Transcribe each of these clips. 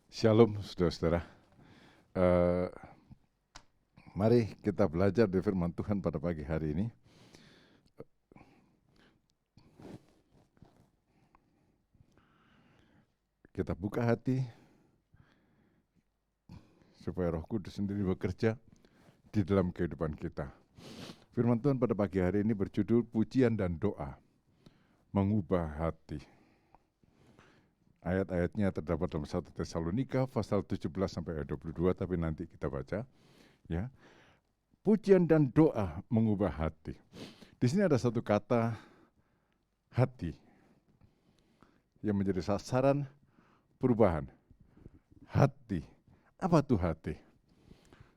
Shalom, saudara-saudara. Eh, Mari kita belajar dari firman Tuhan pada pagi hari ini. Kita buka hati supaya Roh Kudus sendiri bekerja di dalam kehidupan kita. Firman Tuhan pada pagi hari ini berjudul Pujian dan Doa, Mengubah Hati. Ayat-ayatnya terdapat dalam 1 Tesalonika pasal 17 sampai ayat 22, tapi nanti kita baca. Ya, pujian dan doa mengubah hati. Di sini ada satu kata hati yang menjadi sasaran perubahan. Hati. Apa tuh hati?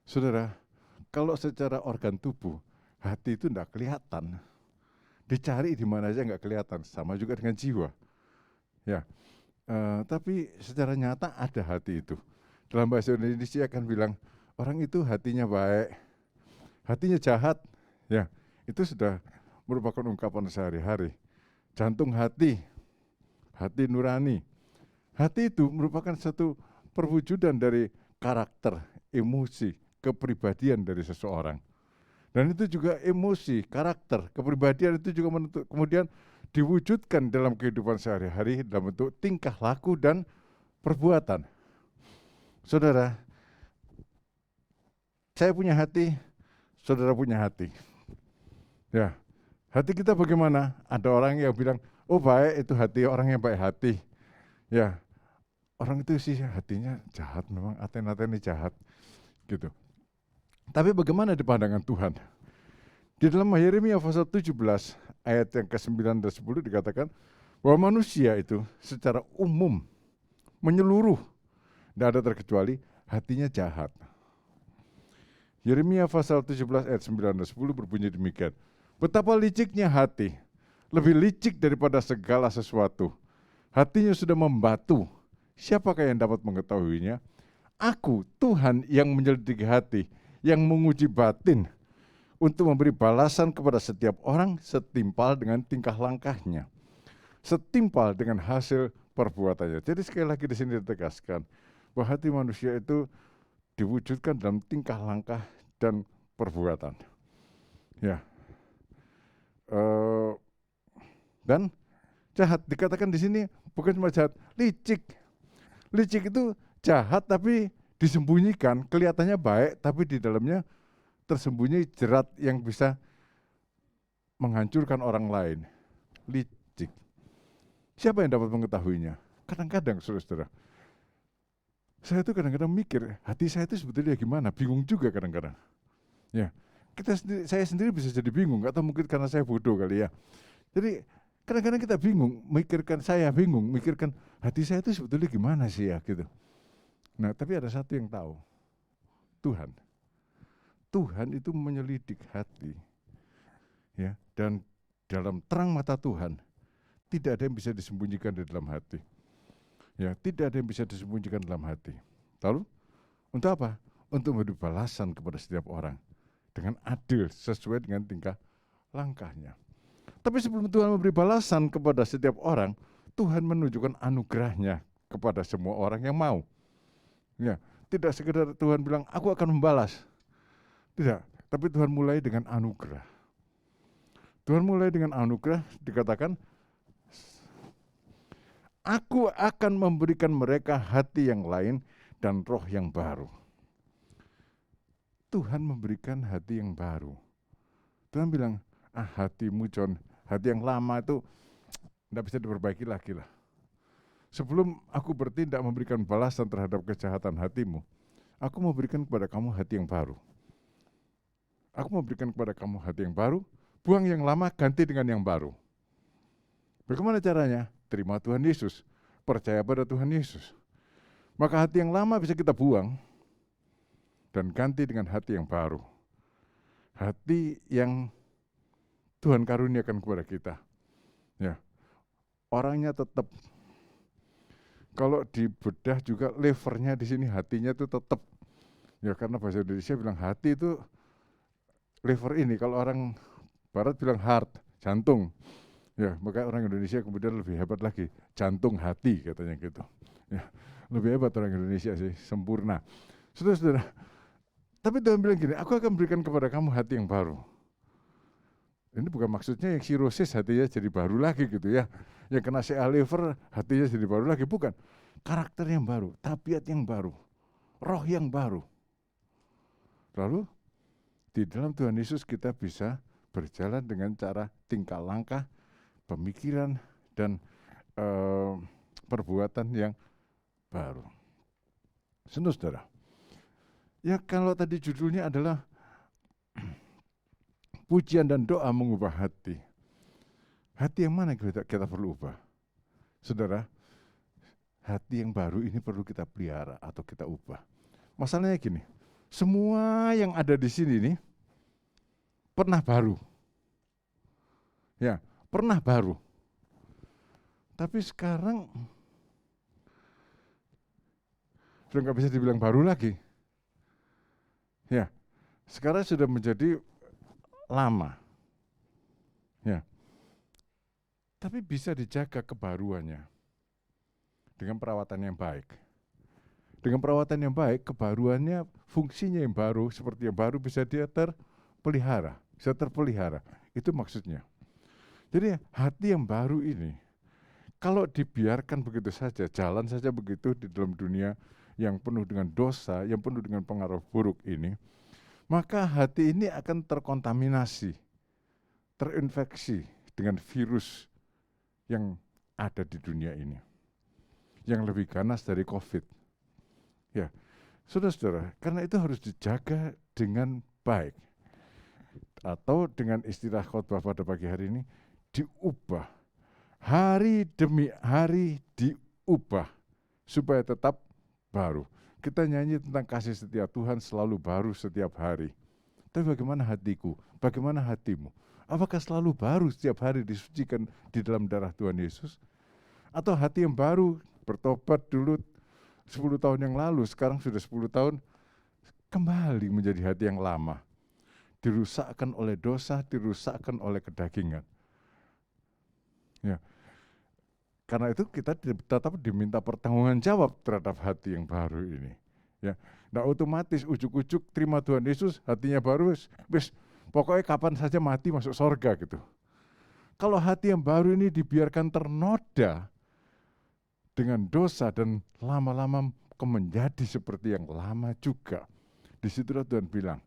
Saudara, kalau secara organ tubuh, hati itu tidak kelihatan. Dicari di mana aja nggak kelihatan. Sama juga dengan jiwa. Ya, tapi secara nyata ada hati itu. Dalam bahasa Indonesia akan bilang, orang itu hatinya baik, hatinya jahat. Ya, itu sudah merupakan ungkapan sehari-hari. Jantung hati, hati nurani. Hati itu merupakan satu perwujudan dari karakter, emosi, kepribadian dari seseorang. Dan itu juga emosi, karakter, kepribadian itu juga kemudian diwujudkan dalam kehidupan sehari-hari dalam bentuk tingkah laku dan perbuatan. Saudara, saya punya hati, saudara punya hati. Ya, hati kita bagaimana? Ada orang yang bilang, oh baik, itu hati orang yang baik hati. Ya, orang itu sih hatinya jahat, memang aten-aten ini jahat gitu. Tapi bagaimana di pandangan Tuhan? Di dalam Yeremia pasal 17 ayat yang ke-9 dan 10 dikatakan bahwa manusia itu secara umum menyeluruh, tidak ada terkecuali, hatinya jahat. Yeremia pasal 17 ayat 9 dan 10 berbunyi demikian. Betapa liciknya hati, lebih licik daripada segala sesuatu. Hatinya sudah membatu. Siapakah yang dapat mengetahuinya? Aku, Tuhan yang menyelidiki hati, yang menguji batin, untuk memberi balasan kepada setiap orang setimpal dengan tingkah langkahnya, setimpal dengan hasil perbuatannya. Jadi sekali lagi di sini ditegaskan bahwa hati manusia itu diwujudkan dalam tingkah langkah dan perbuatan. Ya, dan jahat dikatakan di sini bukan cuma jahat, licik. Licik itu jahat tapi disembunyikan, kelihatannya baik tapi di dalamnya tersembunyi jerat yang bisa menghancurkan orang lain. Licik. Siapa yang dapat mengetahuinya? Kadang-kadang, saudara-saudara, saya itu kadang-kadang mikir, hati saya itu sebetulnya gimana? Bingung juga kadang-kadang. Ya, saya sendiri bisa jadi bingung, atau mungkin karena saya bodoh kali ya. Jadi kadang-kadang kita bingung, mikirkan hati saya itu sebetulnya gimana sih ya gitu. Nah, tapi ada satu yang tahu, Tuhan. Tuhan itu menyelidik hati, ya, dan dalam terang mata Tuhan tidak ada yang bisa disembunyikan di dalam hati. Ya, tidak ada yang bisa disembunyikan dalam hati. Lalu untuk apa? Untuk memberi balasan kepada setiap orang dengan adil sesuai dengan tingkah langkahnya. Tapi sebelum Tuhan memberi balasan kepada setiap orang, Tuhan menunjukkan anugerahnya kepada semua orang yang mau. Ya, tidak sekedar Tuhan bilang, aku akan membalas. Tidak, tapi Tuhan mulai dengan anugerah. Tuhan mulai dengan anugerah, dikatakan, aku akan memberikan mereka hati yang lain dan roh yang baru. Tuhan memberikan hati yang baru. Tuhan bilang, hatimu John, hati yang lama itu tidak bisa diperbaiki lagi lah. Sebelum aku bertindak memberikan balasan terhadap kejahatan hatimu, aku mau berikan kepada kamu hati yang baru. Aku mau berikan kepada kamu hati yang baru, buang yang lama, ganti dengan yang baru. Bagaimana caranya? Terima Tuhan Yesus, percaya pada Tuhan Yesus. Maka hati yang lama bisa kita buang dan ganti dengan hati yang baru. Hati yang Tuhan karuniakan kepada kita. Ya. Orangnya tetap, kalau dibedah juga levernya di sini, hatinya itu tetap. Ya, karena bahasa Indonesia bilang hati itu lever ini, kalau orang barat bilang heart, jantung. Ya, maka orang Indonesia kemudian lebih hebat lagi, jantung hati katanya gitu. Ya. Lebih hebat orang Indonesia sih, sempurna. Saudara-saudara, tapi Tuhan bilang gini, aku akan berikan kepada kamu hati yang baru. Ini bukan maksudnya yang sirosis hatinya jadi baru lagi gitu ya. Yang kena CA liver hatinya jadi baru lagi, bukan. Karakter yang baru, tabiat yang baru, roh yang baru. Lalu di dalam Tuhan Yesus kita bisa berjalan dengan cara tingkah langkah, pemikiran, dan perbuatan yang baru. Saudara, ya kalau tadi judulnya adalah pujian dan doa mengubah hati. Hati yang mana kita perlu ubah? Saudara, hati yang baru ini perlu kita pelihara atau kita ubah. Masalahnya gini, semua yang ada di sini nih pernah baru. Ya, pernah baru. Tapi sekarang sudah nggak bisa dibilang baru lagi. Ya, sekarang sudah menjadi lama. Ya. Tapi bisa dijaga kebaruannya dengan perawatan yang baik. Dengan perawatan yang baik, kebaruannya, fungsinya yang baru, seperti yang baru bisa dia terpelihara. Itu maksudnya. Jadi hati yang baru ini, kalau dibiarkan begitu saja, jalan saja begitu di dalam dunia yang penuh dengan dosa, yang penuh dengan pengaruh buruk ini, maka hati ini akan terkontaminasi, terinfeksi dengan virus yang ada di dunia ini, yang lebih ganas dari COVID. Ya, saudara-saudara, karena itu harus dijaga dengan baik. Atau dengan istilah khotbah pada pagi hari ini, diubah. Hari demi hari diubah, supaya tetap baru. Kita nyanyi tentang kasih setia Tuhan selalu baru setiap hari. Tapi bagaimana hatiku? Bagaimana hatimu? Apakah selalu baru setiap hari disucikan di dalam darah Tuhan Yesus? Atau hati yang baru, bertobat dulu 10 tahun yang lalu, sekarang sudah 10 tahun, kembali menjadi hati yang lama. Dirusakkan oleh dosa, dirusakkan oleh kedagingan. Ya. Karena itu kita tetap diminta pertanggungan jawab terhadap hati yang baru ini. Ya. Nah otomatis ujuk-ujuk terima Tuhan Yesus, hatinya baru, wis pokoknya kapan saja mati masuk sorga gitu. Kalau hati yang baru ini dibiarkan ternoda dengan dosa dan lama-lama menjadi seperti yang lama juga. Disitulah Tuhan bilang,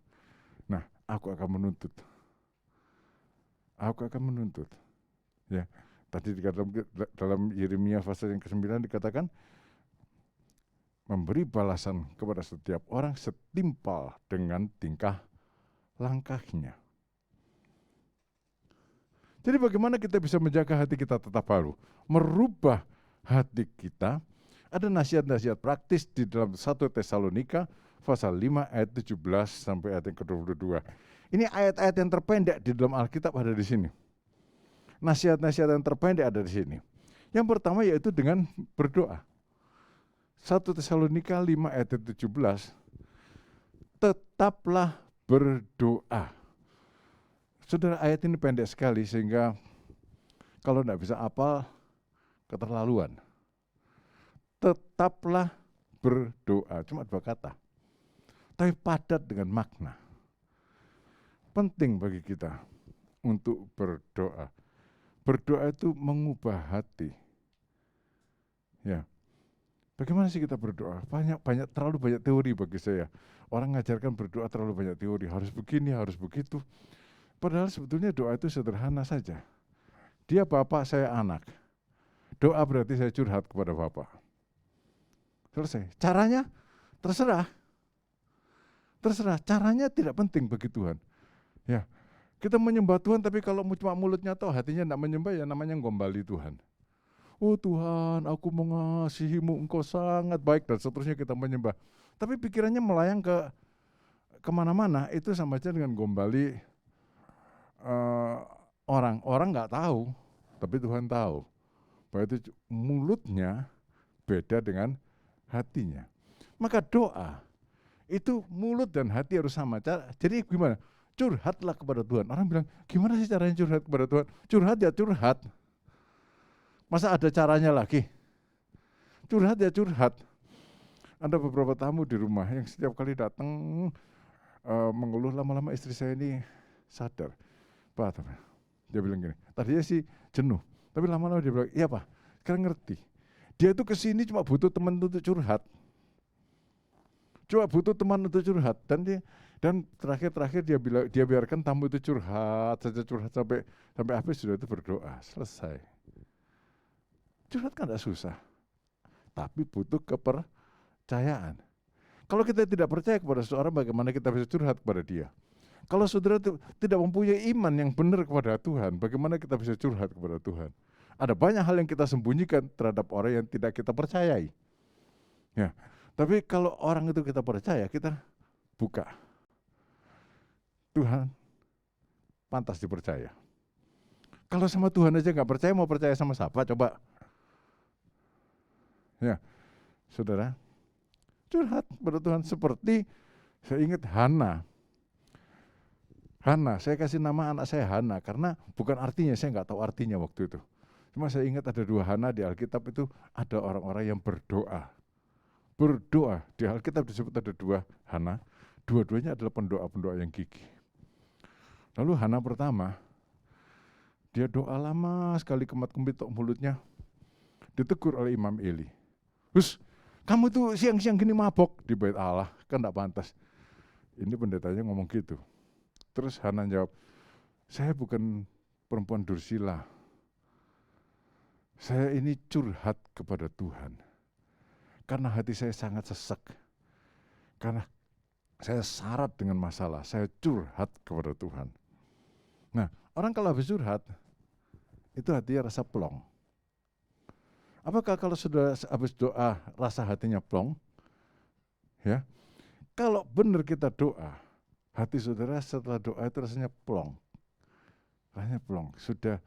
nah aku akan menuntut. Aku akan menuntut. Ya, tadi dalam Yeremia pasal yang ke-9 dikatakan, memberi balasan kepada setiap orang setimpal dengan tingkah langkahnya. Jadi bagaimana kita bisa menjaga hati kita tetap baru? Merubah hati kita. Ada nasihat-nasihat praktis di dalam 1 Tesalonika pasal 5 ayat 17 sampai ayat yang ke-22. Ini ayat-ayat yang terpendek di dalam Alkitab ada di sini. Nasihat-nasihat yang terpendek ada di sini. Yang pertama yaitu dengan berdoa. 1 Tesalonika 5 ayat 17, tetaplah berdoa. Saudara, ayat ini pendek sekali sehingga kalau tidak bisa hafal, keterlaluan. Tetaplah berdoa, cuma 2 kata. Tapi padat dengan makna. Penting bagi kita untuk berdoa. Berdoa itu mengubah hati. Ya. Bagaimana sih kita berdoa? Terlalu banyak teori bagi saya. Orang ngajarkan berdoa terlalu banyak teori, harus begini, harus begitu. Padahal sebetulnya doa itu sederhana saja. Dia bapak, saya anak. Doa berarti saya curhat kepada bapak. Selesai. Caranya terserah. Terserah. Caranya tidak penting bagi Tuhan. Ya, kita menyembah Tuhan, tapi kalau cuma mulutnya toh hatinya tidak menyembah, ya namanya gombali Tuhan. Oh Tuhan, aku mengasihimu, Engkau sangat baik, dan seterusnya kita menyembah. Tapi pikirannya melayang ke kemana-mana, itu sama aja dengan gombali orang. Orang nggak tahu, tapi Tuhan tahu. Bahwa itu mulutnya beda dengan hatinya. Maka doa, itu mulut dan hati harus sama. Jadi gimana? Curhatlah kepada Tuhan. Orang bilang, gimana sih caranya curhat kepada Tuhan? Curhat ya curhat. Masa ada caranya lagi? Curhat ya curhat. Ada beberapa tamu di rumah yang setiap kali datang mengeluh, lama-lama istri saya ini sadar. Pak, dia bilang gini, tadinya sih jenuh, tapi lama-lama dia bilang, iya Pak, sekarang ngerti. Dia tuh kesini cuma butuh teman untuk curhat. Cuma butuh teman untuk curhat. Dan terakhir dia biarkan tamu itu curhat sampai habis, sudah itu berdoa, selesai. Curhat kan tidak susah, tapi butuh kepercayaan. Kalau kita tidak percaya kepada seseorang, bagaimana kita bisa curhat kepada dia? Kalau saudara tidak mempunyai iman yang benar kepada Tuhan, bagaimana kita bisa curhat kepada Tuhan? Ada banyak hal yang kita sembunyikan terhadap orang yang tidak kita percayai. Ya, tapi kalau orang itu kita percaya, kita buka. Tuhan pantas dipercaya. Kalau sama Tuhan aja nggak percaya, mau percaya sama siapa? Coba. Ya, saudara, curhat pada Tuhan seperti saya ingat Hana, saya kasih nama anak saya Hana karena bukan artinya, saya nggak tahu artinya waktu itu. Cuma saya ingat ada 2 Hana di Alkitab, itu ada orang-orang yang berdoa. Berdoa, di Alkitab disebut ada 2 Hana, dua-duanya adalah pendoa-pendoa yang gigih. Lalu Hana pertama, dia doa lama sekali, kemat-kemit mulutnya, ditegur oleh Imam Eli. Hus, kamu tuh siang-siang gini mabok di bait Allah, kan enggak pantas. Ini pendetanya ngomong gitu. Terus Hana jawab, saya bukan perempuan dursila. Saya ini curhat kepada Tuhan. Karena hati saya sangat sesek. Karena saya syarat dengan masalah, saya curhat kepada Tuhan. Nah, orang kalau habis curhat, itu hatinya rasa plong. Apakah kalau sudah habis doa, rasa hatinya plong? Ya, kalau benar kita doa, hati saudara setelah doa itu rasanya plong. Rasanya plong, sudah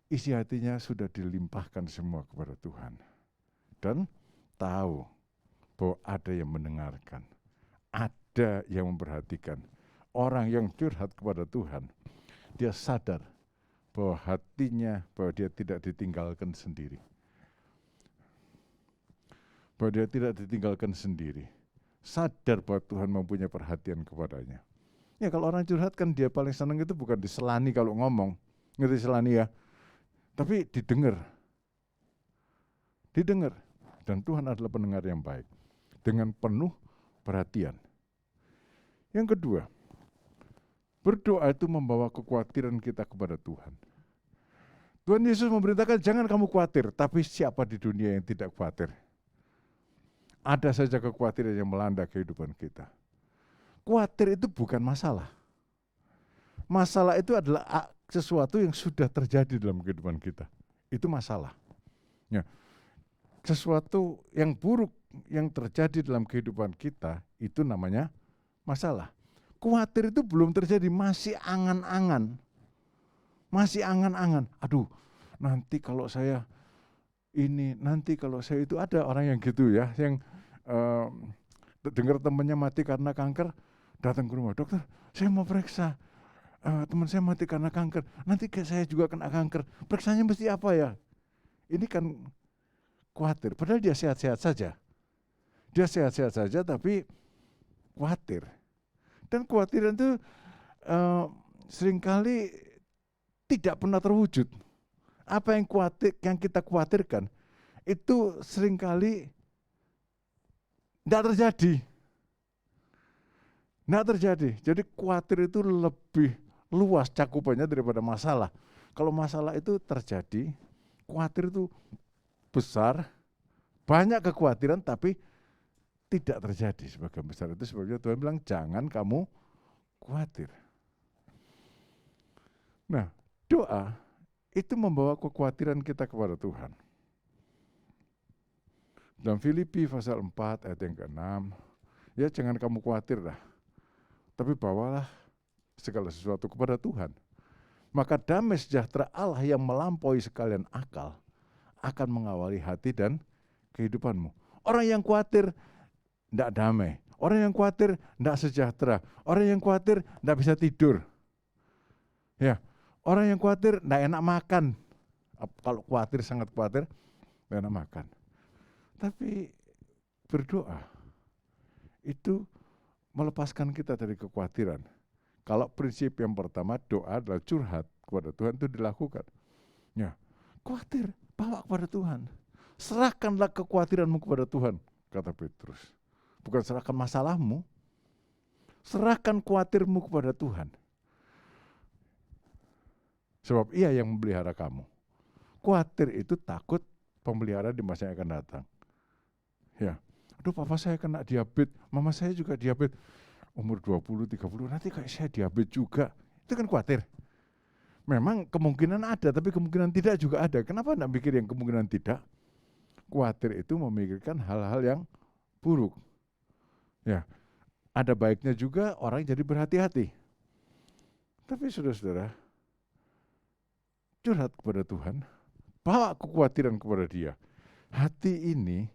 isi hatinya sudah dilimpahkan semua kepada Tuhan. Dan tahu bahwa ada yang mendengarkan, ada yang memperhatikan. Orang yang curhat kepada Tuhan, dia sadar bahwa hatinya, bahwa dia tidak ditinggalkan sendiri. Bahwa dia tidak ditinggalkan sendiri. Sadar bahwa Tuhan mempunyai perhatian kepadanya. Ya kalau orang curhat kan dia paling senang itu bukan diselani kalau ngomong. Ngerti selani ya? Tapi didengar. Didengar. Dan Tuhan adalah pendengar yang baik. Dengan penuh perhatian. Yang kedua, berdoa itu membawa kekhawatiran kita kepada Tuhan. Tuhan Yesus memerintahkan jangan kamu khawatir, tapi siapa di dunia yang tidak khawatir? Ada saja kekhawatiran yang melanda kehidupan kita. Khawatir itu bukan masalah. Masalah itu adalah sesuatu yang sudah terjadi dalam kehidupan kita. Itu masalah. Ya. Sesuatu yang buruk yang terjadi dalam kehidupan kita, itu namanya masalah. Khawatir itu belum terjadi, masih angan-angan. Masih angan-angan. Aduh, nanti kalau saya ini, nanti kalau saya itu, ada orang yang gitu ya, yang dengar temannya mati karena kanker, datang ke rumah, dokter, saya mau periksa, teman saya mati karena kanker, nanti saya juga kena kanker, periksanya mesti apa ya? Ini kan khawatir, padahal dia sehat-sehat saja. Dia sehat-sehat saja tapi khawatir. Dan kekhawatiran itu seringkali tidak pernah terwujud. Apa yang kita khawatirkan itu seringkali tidak terjadi. Tidak terjadi. Jadi khawatir itu lebih luas cakupannya daripada masalah. Kalau masalah itu terjadi, khawatir itu besar, banyak kekhawatiran tapi tidak terjadi sebagian besar. Itu sebabnya Tuhan bilang jangan kamu khawatir. Nah, doa itu membawa kekhawatiran kita kepada Tuhan. Dalam Filipi pasal 4 ayat yang ke-6, ya jangan kamu khawatir dah, tapi bawalah segala sesuatu kepada Tuhan. Maka damai sejahtera Allah yang melampaui sekalian akal akan mengawali hati dan kehidupanmu. Orang yang khawatir tidak damai, orang yang khawatir tidak sejahtera, orang yang khawatir tidak bisa tidur. Ya, orang yang khawatir tidak enak makan. Kalau khawatir, sangat khawatir, tidak enak makan. Tapi berdoa, itu melepaskan kita dari kekhawatiran. Kalau prinsip yang pertama doa adalah curhat kepada Tuhan itu dilakukan. Ya, khawatir, bawa kepada Tuhan. Serahkanlah kekhawatiranmu kepada Tuhan, kata Petrus. Bukan serahkan masalahmu, serahkan khawatirmu kepada Tuhan. Sebab Ia yang memelihara kamu. Khawatir itu takut pemelihara di masa yang akan datang. Ya, aduh papa saya kena diabetes, mama saya juga diabetes. Umur 20, 30, nanti kayak saya diabetes juga. Itu kan khawatir. Memang kemungkinan ada, tapi kemungkinan tidak juga ada. Kenapa enggak mikir yang kemungkinan tidak? Khawatir itu memikirkan hal-hal yang buruk. Ya, ada baiknya juga orang jadi berhati-hati. Tapi saudara-saudara, curhat kepada Tuhan, bawa kekhawatiran kepada Dia. Hati ini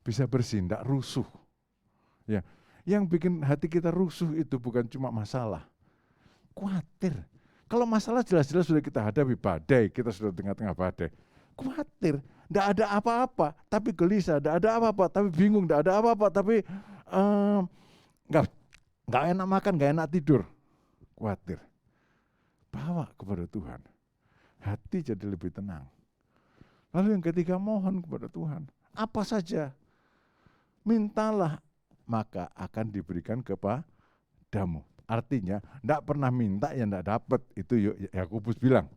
bisa bersindak rusuh. Ya, yang bikin hati kita rusuh itu bukan cuma masalah, khawatir. Kalau masalah jelas-jelas sudah kita hadapi, badai, kita sudah tengah-tengah badai. Khawatir, tidak ada apa-apa, tapi gelisah, tidak ada apa-apa, tapi bingung, tidak ada apa-apa, tapi nggak enak makan, nggak enak tidur. Khawatir. Bawa kepada Tuhan. Hati jadi lebih tenang. Lalu yang ketiga, mohon kepada Tuhan. Apa saja, mintalah, maka akan diberikan kepadamu. Artinya, tidak pernah minta yang tidak dapat. Itu Yakobus bilang.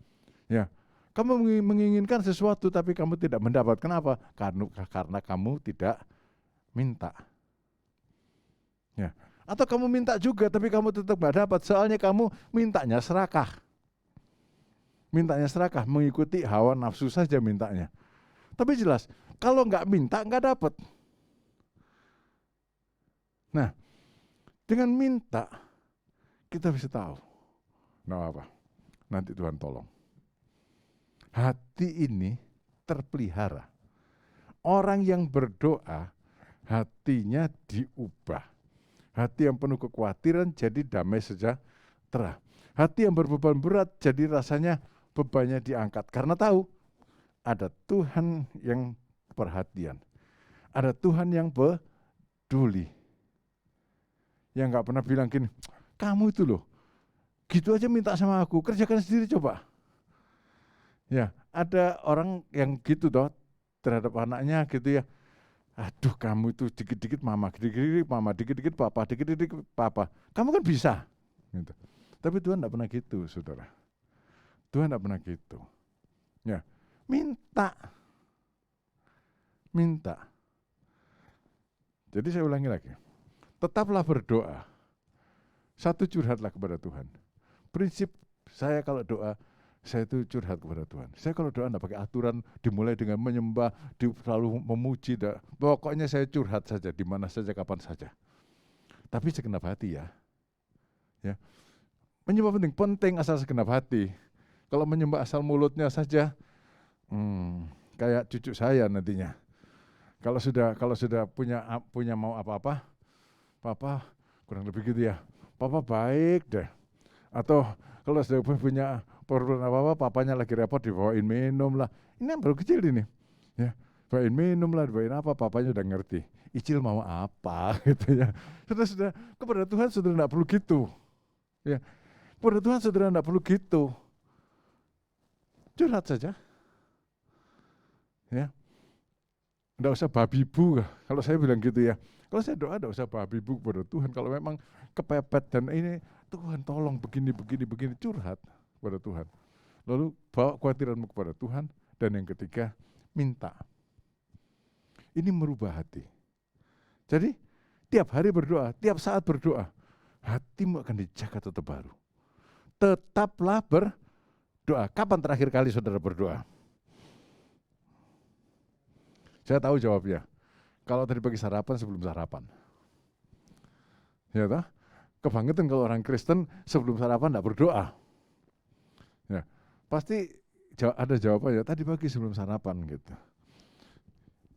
Ya, kamu menginginkan sesuatu tapi kamu tidak mendapat. Kenapa? Karena kamu tidak minta. Ya. Atau kamu minta juga tapi kamu tetap tidak dapat. Soalnya kamu mintanya serakah. Mintanya serakah, mengikuti hawa nafsu saja mintanya. Tapi jelas, kalau nggak minta nggak dapat. Nah, dengan minta kita bisa tahu. Nah apa? Nanti Tuhan tolong. Hati ini terpelihara. Orang yang berdoa, hatinya diubah. Hati yang penuh kekhawatiran jadi damai sejahtera. Hati yang berbeban berat jadi rasanya bebannya diangkat. Karena tahu ada Tuhan yang perhatian. Ada Tuhan yang peduli. Yang gak pernah bilang gini, kamu itu loh, gitu aja minta sama aku, kerjakan sendiri coba. Ya, ada orang yang gitu toh terhadap anaknya gitu ya. Aduh kamu itu dikit-dikit mama, dikit-dikit mama, dikit-dikit papa, dikit-dikit papa. Kamu kan bisa. Gitu. Tapi Tuhan tidak pernah gitu, saudara. Tuhan tidak pernah gitu. Ya, minta. Jadi saya ulangi lagi. Tetaplah berdoa. Satu, curhatlah kepada Tuhan. Prinsip saya kalau doa, saya itu curhat kepada Tuhan. Saya kalau doa tidak pakai aturan, dimulai dengan menyembah, selalu memuji. Pokoknya saya curhat saja, di mana saja, kapan saja. Tapi segenap hati ya. Menyembah penting asal segenap hati. Kalau menyembah asal mulutnya saja, kayak cucu saya nantinya. Kalau sudah punya mau apa-apa, papa kurang lebih gitu ya. Papa baik deh. Atau kalau sudah punya problem apa-apa, papanya lagi repot dibawain minum lah. Ini yang baru kecil ini. Ya, bawain minum lah, bawain apa, papanya udah ngerti. Icil mau apa gitu ya. Sudah kepada Tuhan sudah tidak perlu gitu. Ya. Kepada Tuhan saudara tidak perlu gitu. Curhat saja. Ya. Tidak usah babi bu. Kalau saya bilang gitu ya. Kalau saya doa tidak usah babi bu kepada Tuhan. Kalau memang kepepet dan ini Tuhan tolong begini, curhat kepada Tuhan. Lalu bawa kekhawatiranmu kepada Tuhan. Dan yang ketiga, minta. Ini merubah hati. Jadi tiap hari berdoa, tiap saat berdoa, hatimu akan dijaga tetap baru. Tetaplah berdoa. Kapan terakhir kali saudara berdoa? Saya tahu jawabnya. Kalau tadi pagi sarapan, sebelum sarapan. Ya toh? Kebangetan kalau orang Kristen sebelum sarapan tidak berdoa. Ya, pasti ada jawabannya. Tadi pagi sebelum sarapan gitu.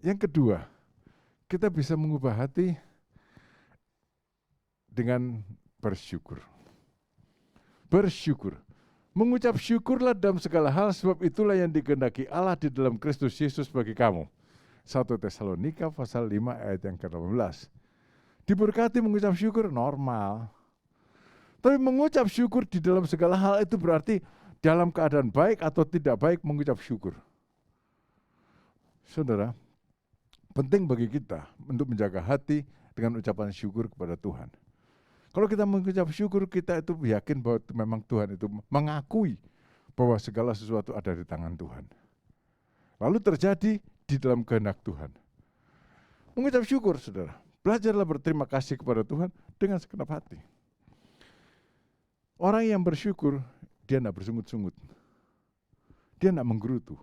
Yang kedua, kita bisa mengubah hati dengan bersyukur. Bersyukur. Mengucap syukurlah dalam segala hal, sebab itulah yang dikehendaki Allah di dalam Kristus Yesus bagi kamu. 1 Tesalonika pasal 5 ayat yang ke-18. Diberkati mengucap syukur normal. Tapi mengucap syukur di dalam segala hal itu berarti dalam keadaan baik atau tidak baik mengucap syukur. Saudara, penting bagi kita untuk menjaga hati dengan ucapan syukur kepada Tuhan. Kalau kita mengucap syukur, kita itu yakin bahwa memang Tuhan itu mengakui bahwa segala sesuatu ada di tangan Tuhan. Lalu terjadi di dalam kehendak Tuhan. Mengucap syukur, saudara. Belajarlah berterima kasih kepada Tuhan dengan segenap hati. Orang yang bersyukur, dia tidak bersungut-sungut. Dia tidak menggerutu.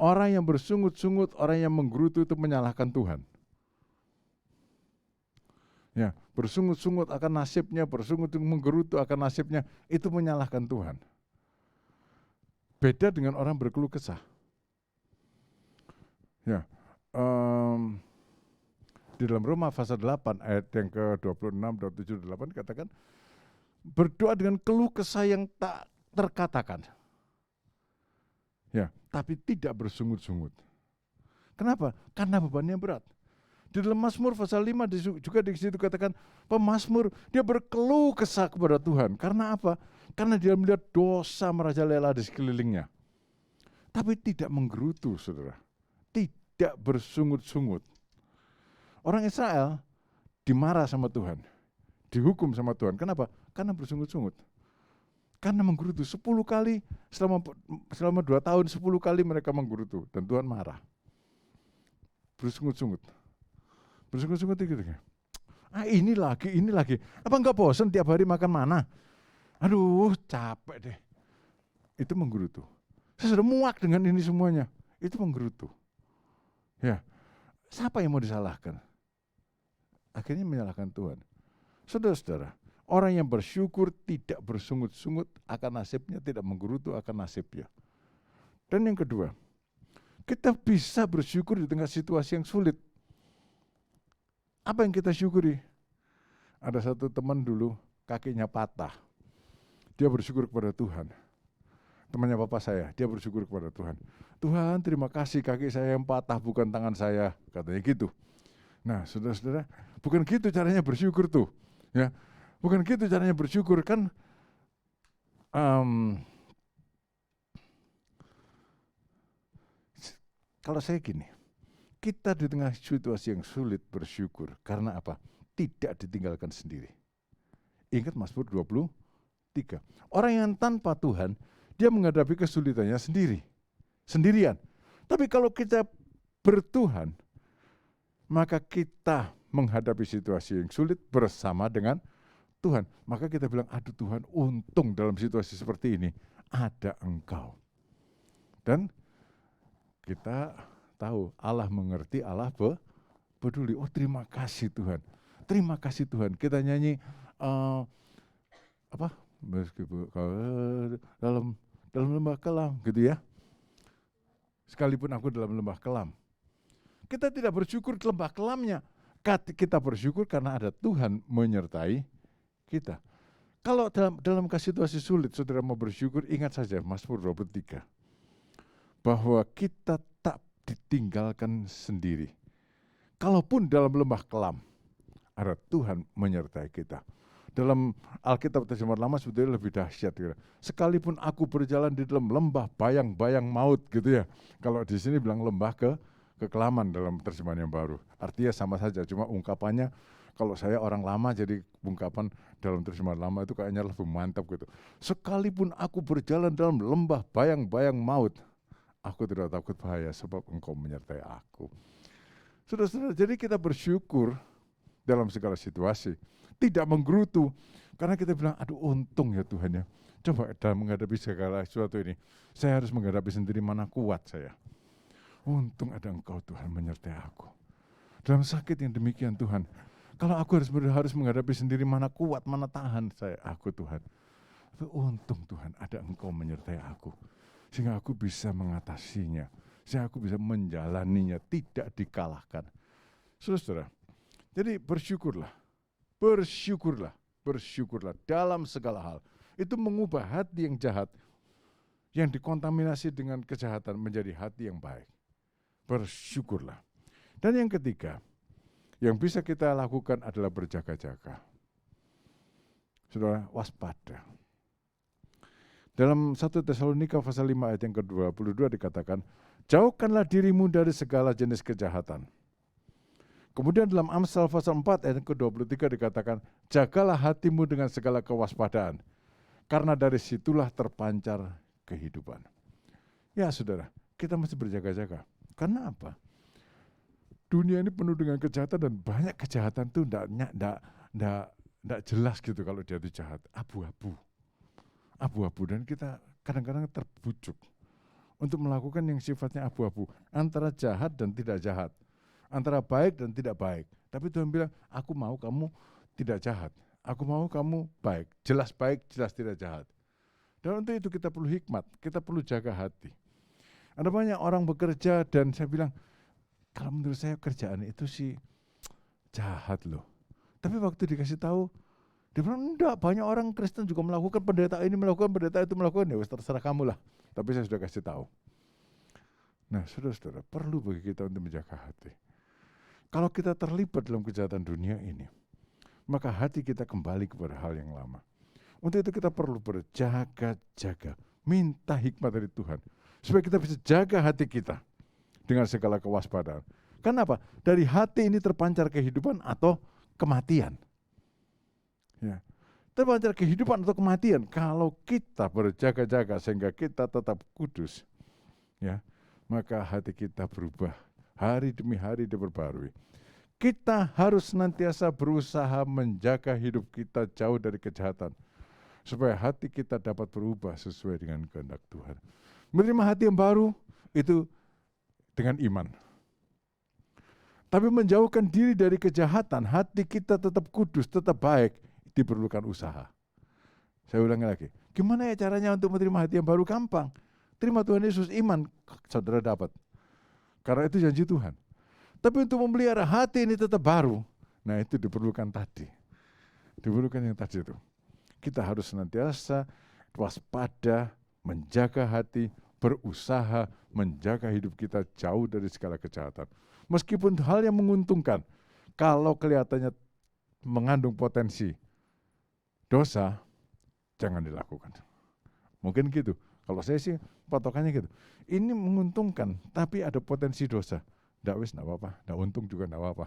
Orang yang bersungut-sungut, orang yang menggerutu itu menyalahkan Tuhan. Ya, bersungut-sungut akan nasibnya, menggerutu akan nasibnya, itu menyalahkan Tuhan. Beda dengan orang berkeluh kesah. Ya, di dalam Roma pasal 8 ayat yang ke-26, 27, 28 katakan, berdoa dengan keluh kesah yang tak terkatakan. Ya, tapi tidak bersungut-sungut. Kenapa? Karena bebannya berat. Di dalam Mazmur pasal 5 juga di situ katakan pemazmur dia berkeluh kesah kepada Tuhan. Karena apa? Karena dia melihat dosa merajalela di sekelilingnya. Tapi tidak menggerutu, saudara. Tidak bersungut-sungut. Orang Israel dimarah sama Tuhan. Dihukum sama Tuhan. Kenapa? Karena bersungut-sungut. Karena menggerutu 10 kali selama 2 tahun 10 kali mereka menggerutu dan Tuhan marah. Bersungut-sungut. Bersungut-sungut gitu. Ini lagi. Apa enggak bosan tiap hari makan mana? Aduh, capek deh. Itu menggerutu. Saya sudah muak dengan ini semuanya. Itu menggerutu. Ya. Siapa yang mau disalahkan? Akhirnya menyalahkan Tuhan. Saudara-saudara, orang yang bersyukur tidak bersungut-sungut akan nasibnya, tidak menggerutu akan nasibnya. Dan yang kedua, kita bisa bersyukur di tengah situasi yang sulit. Apa yang kita syukuri? Ada satu teman dulu, kakinya patah. Dia bersyukur kepada Tuhan. Temannya papa saya, dia bersyukur kepada Tuhan. Tuhan, terima kasih kaki saya yang patah, bukan tangan saya. Katanya gitu. Nah, saudara-saudara, bukan gitu caranya bersyukur tuh. Ya, bukan gitu caranya bersyukur kan. Kalau saya gini, kita di tengah situasi yang sulit bersyukur. Karena apa? Tidak ditinggalkan sendiri. Ingat Mazmur 23. Orang yang tanpa Tuhan, dia menghadapi kesulitannya sendirian. Tapi kalau kita bertuhan, maka kita menghadapi situasi yang sulit bersama dengan Tuhan. Maka kita bilang, aduh Tuhan, untung dalam situasi seperti ini ada Engkau. Dan kita tahu Allah mengerti, Allah peduli. Oh, terima kasih Tuhan. Terima kasih Tuhan. Kita nyanyi meskipun dalam lembah kelam gitu ya. Sekalipun aku dalam lembah kelam. Kita tidak bersyukur di lembah kelamnya. Kita bersyukur karena ada Tuhan menyertai kita. Kalau dalam situasi sulit saudara mau bersyukur, ingat saja Mazmur 23. Bahwa kita tak ditinggalkan sendiri. Kalaupun dalam lembah kelam, ada Tuhan menyertai kita. Dalam Alkitab terjemahan lama sebetulnya lebih dahsyat. Gitu. Sekalipun aku berjalan di dalam lembah bayang-bayang maut gitu ya. Kalau di sini bilang lembah kekelaman dalam terjemahan yang baru. Artinya sama saja, cuma ungkapannya kalau saya orang lama jadi ungkapan dalam terjemahan lama itu kayaknya lebih mantap gitu. Sekalipun aku berjalan dalam lembah bayang-bayang maut, aku tidak takut bahaya sebab Engkau menyertai aku. Saudara-saudara, jadi kita bersyukur dalam segala situasi. Tidak menggerutu. Karena kita bilang, aduh untung ya Tuhan ya. Coba dalam menghadapi segala sesuatu ini, saya harus menghadapi sendiri mana kuat saya. Untung ada Engkau Tuhan menyertai aku. Dalam sakit yang demikian Tuhan, kalau aku harus menghadapi sendiri mana kuat, mana tahan aku Tuhan. Tapi untung Tuhan ada Engkau menyertai aku. Sehingga aku bisa mengatasinya, sehingga aku bisa menjalaninya, tidak dikalahkan. Saudara, jadi bersyukurlah dalam segala hal. Itu mengubah hati yang jahat, yang dikontaminasi dengan kejahatan menjadi hati yang baik. Bersyukurlah. Dan yang ketiga, Yang bisa kita lakukan adalah berjaga-jaga. Saudara, waspada. Dalam 1 Tesalonika pasal 5 ayat yang ke-22 dikatakan, jauhkanlah dirimu dari segala jenis kejahatan. Kemudian dalam Amsal pasal 4 ayat yang ke-23 dikatakan, jagalah hatimu dengan segala kewaspadaan, karena dari situlah terpancar kehidupan. Ya saudara, kita mesti berjaga-jaga. Karena apa? Dunia ini penuh dengan kejahatan dan banyak kejahatan itu enggak jelas gitu kalau dia itu jahat. Abu-abu dan kita kadang-kadang terbujuk untuk melakukan yang sifatnya abu-abu. Antara jahat dan tidak jahat. Antara baik dan tidak baik. Tapi Tuhan bilang, aku mau kamu tidak jahat. Aku mau kamu baik, jelas tidak jahat. Dan untuk itu kita perlu hikmat, kita perlu jaga hati. Ada banyak orang bekerja dan saya bilang, kalau menurut saya kerjaan itu sih jahat loh. Tapi waktu dikasih tahu, dia bilang, enggak, banyak orang Kristen juga melakukan pendeta ini, melakukan pendeta itu, melakukan, ya terserah kamu lah. Tapi saya sudah kasih tahu. Nah, saudara-saudara, perlu bagi kita untuk menjaga hati. Kalau kita terlibat dalam kejahatan dunia ini, maka hati kita kembali kepada hal yang lama. Untuk itu kita perlu berjaga-jaga, minta hikmat dari Tuhan, supaya kita bisa jaga hati kita dengan segala kewaspadaan. Kenapa? Dari hati ini terpancar kehidupan atau kematian. Ya. Terpancar kehidupan atau kematian. Kalau kita berjaga-jaga sehingga kita tetap kudus, ya, maka hati kita berubah. Hari demi hari diperbarui. Kita harus senantiasa berusaha menjaga hidup kita jauh dari kejahatan, supaya hati kita dapat berubah sesuai dengan kehendak Tuhan. Menerima hati yang baru itu dengan iman. Tapi menjauhkan diri dari kejahatan, hati kita tetap kudus, tetap baik, diperlukan usaha. Saya ulangi lagi, gimana ya caranya untuk menerima hati yang baru? Gampang. Terima Tuhan Yesus, iman, saudara dapat. Karena itu janji Tuhan. Tapi untuk memelihara hati ini tetap baru, nah itu diperlukan tadi. Diperlukan yang tadi itu. Kita harus senantiasa waspada, menjaga hati, berusaha menjaga hidup kita jauh dari segala kejahatan. Meskipun hal yang menguntungkan, kalau kelihatannya mengandung potensi dosa, jangan dilakukan. Mungkin gitu. Kalau saya sih patokannya gitu. Ini menguntungkan, tapi ada potensi dosa. Nggak apa-apa. Nggak untung juga nggak apa-apa.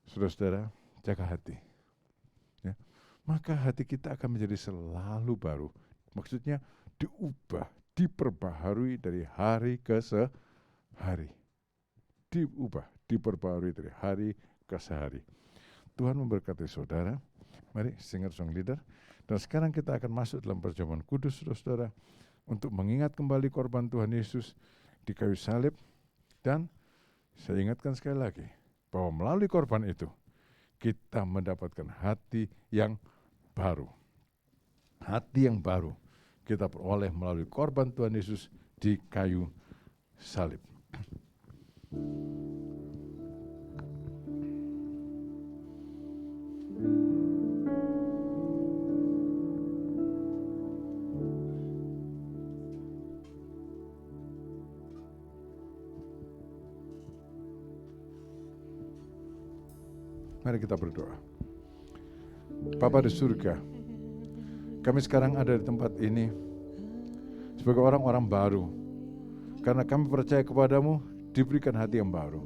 Saudara-saudara, jaga hati. Ya. Maka hati kita akan menjadi selalu baru. Maksudnya diubah, diperbaharui dari hari ke hari. Diperbaharui dari hari ke hari. Tuhan memberkati saudara. Mari singer song leader. Dan sekarang kita akan masuk dalam perjamuan kudus, saudara-saudara, untuk mengingat kembali korban Tuhan Yesus di kayu salib. Dan saya ingatkan sekali lagi, bahwa melalui korban itu, kita mendapatkan hati yang baru. Hati yang baru kita peroleh melalui korban Tuhan Yesus di kayu salib. Mari kita berdoa. Bapa di surga, kami sekarang ada di tempat ini sebagai orang-orang baru. Karena kami percaya kepadamu, diberikan hati yang baru.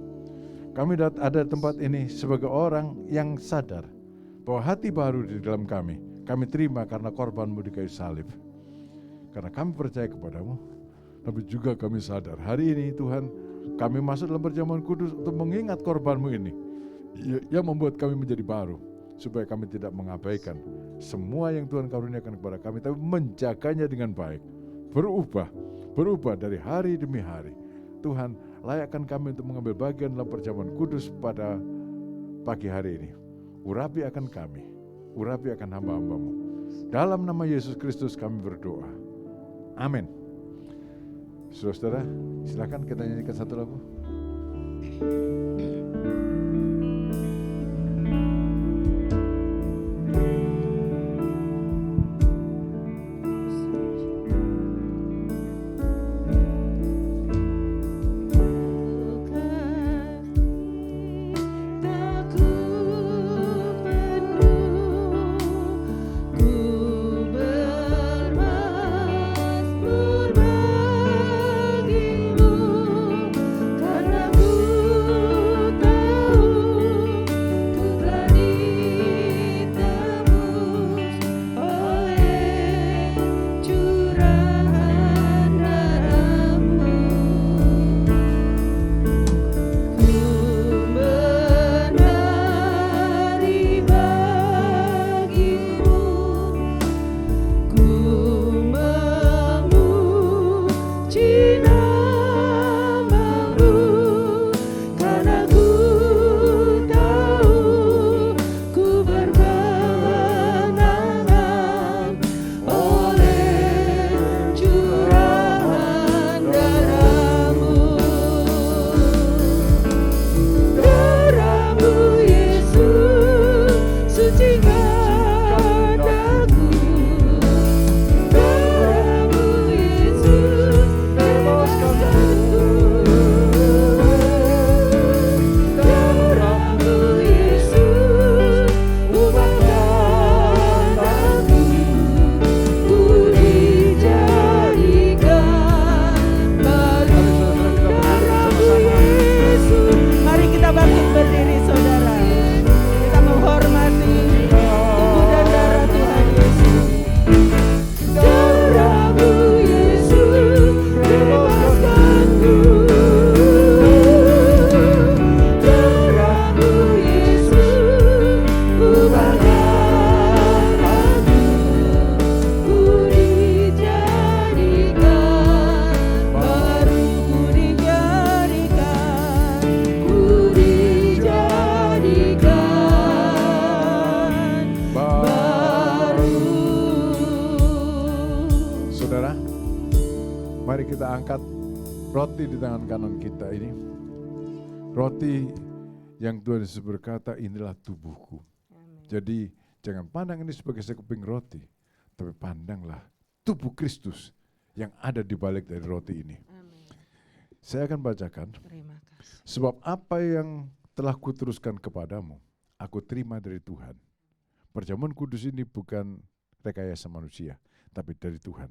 Kami ada di tempat ini sebagai orang yang sadar bahwa hati baru di dalam kami terima karena korbanmu di kayu salib. Karena kami percaya kepadamu, tapi juga kami sadar hari ini Tuhan, kami masuk dalam perjamuan kudus untuk mengingat korbanmu ini, yang membuat kami menjadi baru, supaya kami tidak mengabaikan semua yang Tuhan karuniakan kepada kami, tapi menjaganya dengan baik, berubah dari hari demi hari. Tuhan, layakkan kami untuk mengambil bagian dalam perjamuan kudus pada pagi hari ini. Urapi akan kami, urapi akan hamba-hambamu. Dalam nama Yesus Kristus kami berdoa. Amin. Saudara-saudara, silakan kita nyanyikan satu lagu. kita angkat roti di tangan kanan kita ini. Roti yang Tuhan Yesus berkata, inilah tubuhku. Amin. Jadi jangan pandang ini sebagai sekeping roti, tapi pandanglah tubuh Kristus yang ada di balik dari roti ini. Amin. Saya akan bacakan. Terima kasih. Sebab apa yang telah kuteruskan kepadamu, aku terima dari Tuhan. Perjamuan kudus ini bukan rekayasa manusia, tapi dari Tuhan.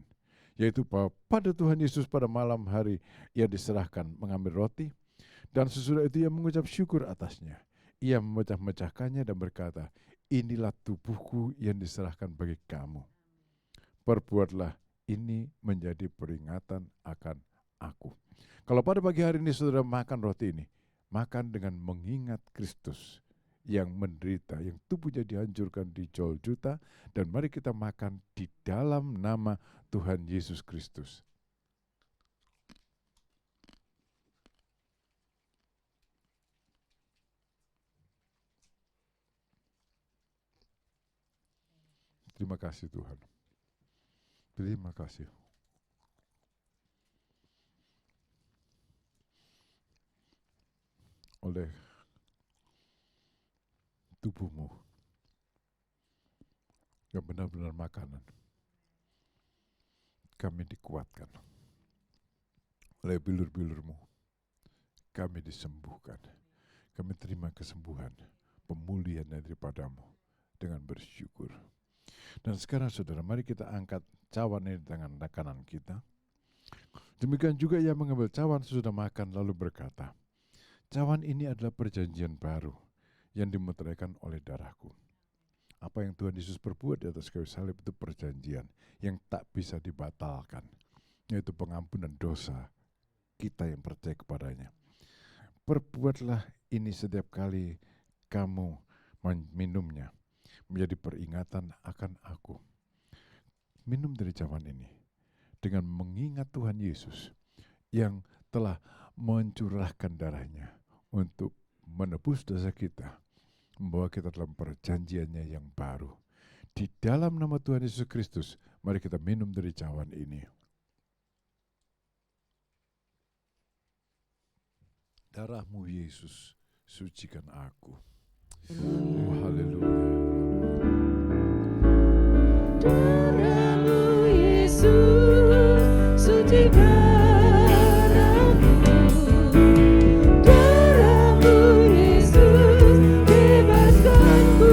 Yaitu bahwa pada Tuhan Yesus pada malam hari ia diserahkan mengambil roti, dan sesudah itu ia mengucap syukur atasnya. Ia memecah-mecahkannya dan berkata, inilah tubuhku yang diserahkan bagi kamu. Perbuatlah ini menjadi peringatan akan aku. Kalau pada pagi hari ini saudara makan roti ini, makan dengan mengingat Kristus yang menderita, yang tubuhnya dihancurkan, dijual juta, dan mari kita makan di dalam nama Tuhan Yesus Kristus. Terima kasih Tuhan. Terima kasih. Oleh tubuhmu yang benar-benar makanan, kami dikuatkan. Oleh bilur-bilurmu, kami disembuhkan. Kami terima kesembuhan, pemulihan daripadamu dengan bersyukur. Dan sekarang saudara, mari kita angkat cawan ini di tangan kanan kita. Demikian juga ia mengambil cawan sesudah makan lalu berkata, cawan ini adalah perjanjian baru yang dimeteraikan oleh darahku. Apa yang Tuhan Yesus perbuat di atas kayu salib itu perjanjian yang tak bisa dibatalkan, yaitu pengampunan dosa kita yang percaya kepadanya. Perbuatlah ini setiap kali kamu minumnya, menjadi peringatan akan aku. Minum dari cawan ini dengan mengingat Tuhan Yesus yang telah mencurahkan darahnya untuk menebus dosa kita, membawa kita dalam perjanjiannya yang baru. Di dalam nama Tuhan Yesus Kristus, mari kita minum dari cawan ini. Darahmu Yesus, sucikan aku. Oh, haleluya. Darahmu Yesus, sucikan aku. Darahmu Yesus, bebaskanku.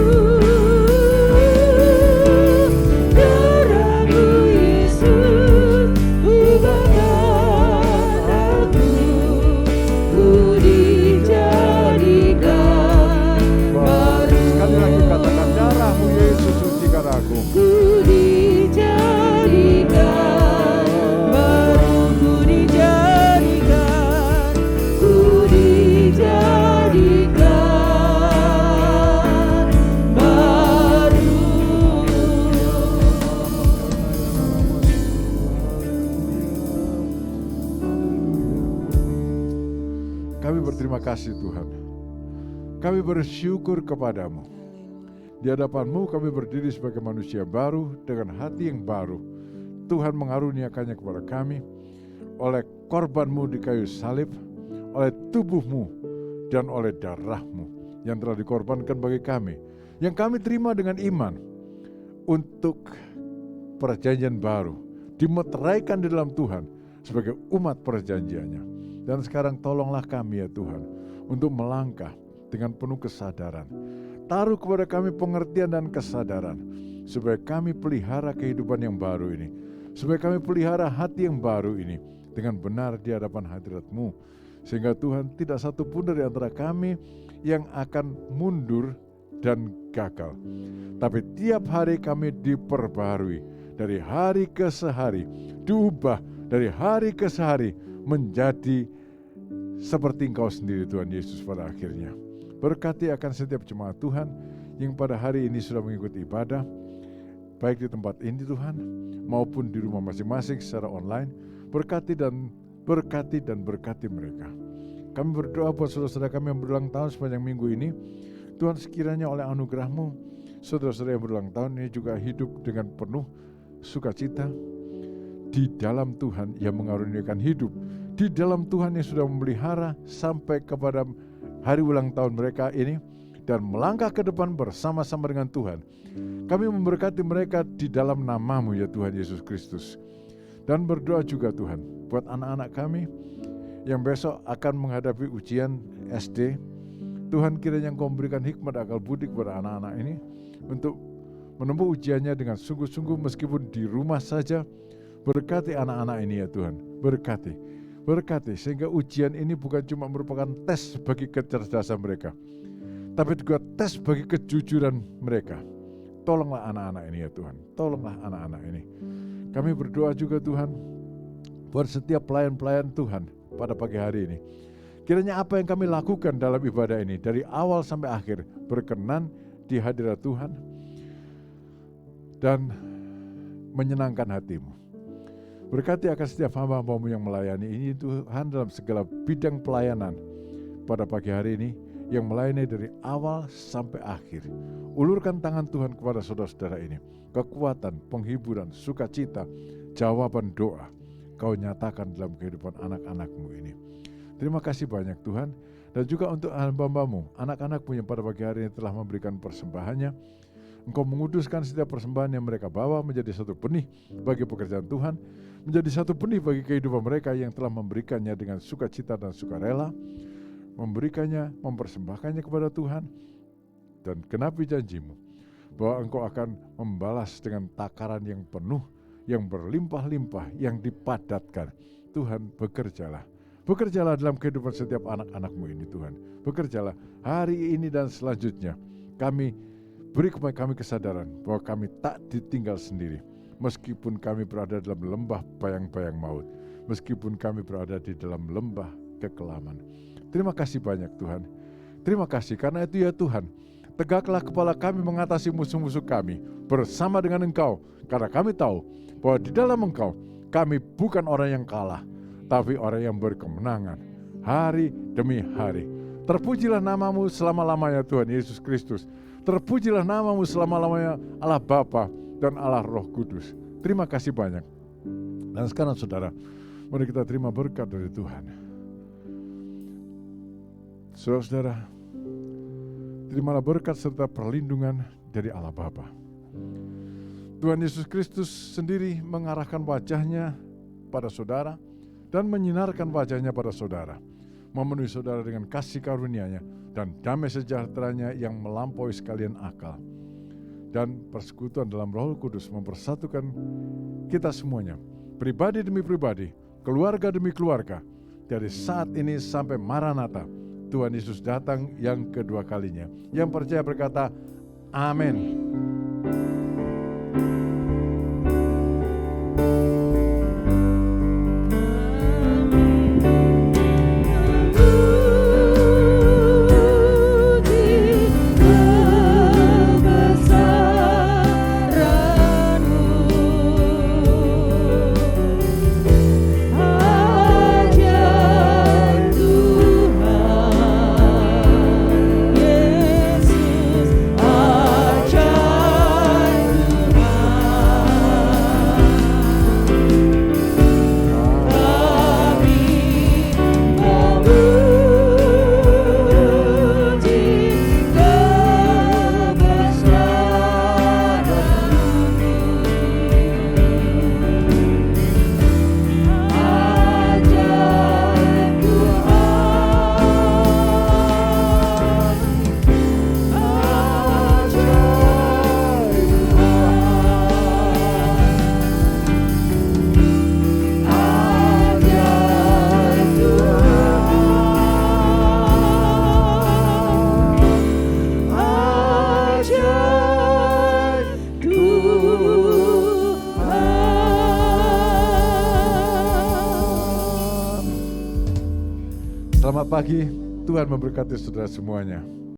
Darahmu Yesus, ubahkan aku. Ku dijadikan baru. Sekali lagi katakan, darahmu Yesus, sucikan aku. Ku dijadikan baru, ku dijadikan baru. Kami berterima kasih Tuhan. Kami bersyukur kepadamu. Di hadapan-Mu kami berdiri sebagai manusia baru dengan hati yang baru. Tuhan mengaruniakannya kepada kami oleh korban-Mu di kayu salib, oleh tubuh-Mu dan oleh darah-Mu yang telah dikorbankan bagi kami, yang kami terima dengan iman untuk perjanjian baru, dimeteraikan di dalam Tuhan sebagai umat perjanjiannya. Dan sekarang tolonglah kami ya Tuhan untuk melangkah dengan penuh kesadaran. Taruh kepada kami pengertian dan kesadaran supaya kami pelihara kehidupan yang baru ini, supaya kami pelihara hati yang baru ini dengan benar di hadapan hadirat-Mu, sehingga Tuhan tidak satu pun dari antara kami yang akan mundur dan gagal, tapi tiap hari kami diperbarui dari hari ke sehari, diubah dari hari ke sehari menjadi seperti Engkau sendiri Tuhan Yesus pada akhirnya. Berkati akan setiap jemaat Tuhan yang pada hari ini sudah mengikuti ibadah, baik di tempat ini Tuhan, maupun di rumah masing-masing secara online. Berkati dan berkati mereka. Kami berdoa buat saudara-saudara kami yang berulang tahun sepanjang minggu ini. Tuhan, sekiranya oleh anugerah-Mu, saudara-saudara yang berulang tahun ini juga hidup dengan penuh sukacita, di dalam Tuhan yang mengaruniakan hidup, di dalam Tuhan yang sudah memelihara sampai kepada hari ulang tahun mereka ini, dan melangkah ke depan bersama-sama dengan Tuhan. Kami memberkati mereka di dalam nama-Mu ya Tuhan Yesus Kristus. Dan berdoa juga Tuhan buat anak-anak kami yang besok akan menghadapi ujian SD. Tuhan kiranya Engkau memberikan hikmat akal budi kepada anak-anak ini untuk menempuh ujiannya dengan sungguh-sungguh meskipun di rumah saja. Berkati anak-anak ini ya Tuhan, berkati sehingga ujian ini bukan cuma merupakan tes bagi kecerdasan mereka, tapi juga tes bagi kejujuran mereka. Tolonglah anak-anak ini ya Tuhan, tolonglah anak-anak ini. Kami berdoa juga Tuhan buat setiap pelayan-pelayan Tuhan pada pagi hari ini. Kiranya apa yang kami lakukan dalam ibadah ini dari awal sampai akhir berkenan di hadirat Tuhan dan menyenangkan hati-Mu. Berkati akan setiap hamba-hamba-Mu yang melayani ini Tuhan dalam segala bidang pelayanan pada pagi hari ini, yang melayani dari awal sampai akhir. Ulurkan tangan Tuhan kepada saudara-saudara ini, kekuatan, penghiburan, sukacita, jawaban doa Kau nyatakan dalam kehidupan anak-anak-Mu ini. Terima kasih banyak Tuhan, dan juga untuk hamba-hamba-Mu, anak-anak-Mu yang pada pagi hari ini telah memberikan persembahannya. Engkau menguduskan setiap persembahan yang mereka bawa menjadi satu benih bagi pekerjaan Tuhan, menjadi satu benih bagi kehidupan mereka yang telah memberikannya dengan sukacita dan sukarela, memberikannya, mempersembahkannya kepada Tuhan, dan genapi janji-Mu bahwa Engkau akan membalas dengan takaran yang penuh, yang berlimpah-limpah, yang dipadatkan. Tuhan, bekerjalah dalam kehidupan setiap anak-anak-Mu ini Tuhan. Bekerjalah hari ini dan selanjutnya. Beri kepada kami kesadaran bahwa kami tak ditinggal sendiri. Meskipun kami berada dalam lembah bayang-bayang maut, meskipun kami berada di dalam lembah kekelaman. Terima kasih banyak Tuhan. Terima kasih karena itu ya Tuhan. Tegaklah kepala kami mengatasi musuh-musuh kami bersama dengan Engkau. Karena kami tahu bahwa di dalam Engkau kami bukan orang yang kalah, tapi orang yang berkemenangan hari demi hari. Terpujilah nama-Mu selama-lamanya Tuhan Yesus Kristus. Terpujilah nama-Mu selama-lamanya Allah Bapa dan Allah Roh Kudus. Terima kasih banyak. Dan sekarang saudara, mari kita terima berkat dari Tuhan. Saudara-saudara, terimalah berkat serta perlindungan dari Allah Bapa. Tuhan Yesus Kristus sendiri mengarahkan wajahnya pada saudara dan menyinarkan wajahnya pada saudara, memenuhi saudara dengan kasih karunia-Nya dan damai sejahteranya yang melampaui sekalian akal. Dan persekutuan dalam Roh Kudus mempersatukan kita semuanya, pribadi demi pribadi, keluarga demi keluarga, dari saat ini sampai Maranatha, Tuhan Yesus datang yang kedua kalinya. Yang percaya berkata, amin. Selamat pagi, Tuhan memberkati saudara semuanya.